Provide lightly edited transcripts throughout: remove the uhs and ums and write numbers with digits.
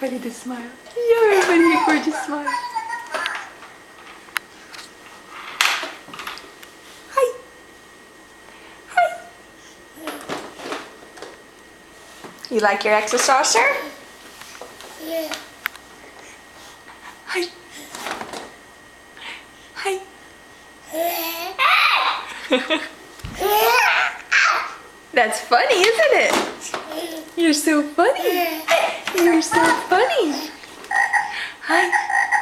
everybody to smile. Show everybody a gorgeous smile. Hi. Hi. You like your exo saucer? Yeah. Hi. Hi. That's funny, isn't it? You're so funny. You're so funny. Hi.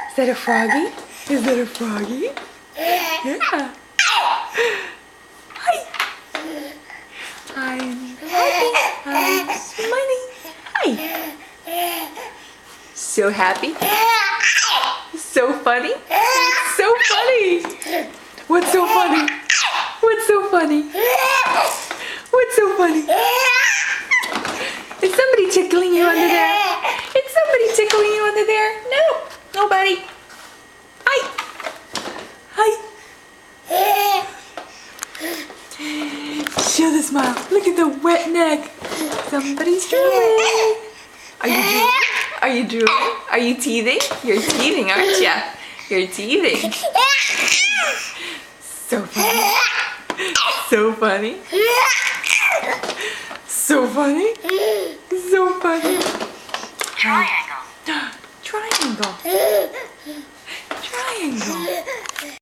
Is that a froggy? Is that a froggy? Yeah. Hi. I'm happy. I'm smiling. Hi. So happy. So funny. So funny. What's so funny? What's so funny? What's so funny? Is somebody tickling you under there? Is somebody tickling you under there? No, nobody. Hi. Hi. Show the smile. Look at the wet neck. Somebody's drooling. Are you drooling? Are you drooling? Are you teething? You're teething, aren't you? You're teething. So funny. So funny. So funny. So funny. Triangle. Triangle. Triangle.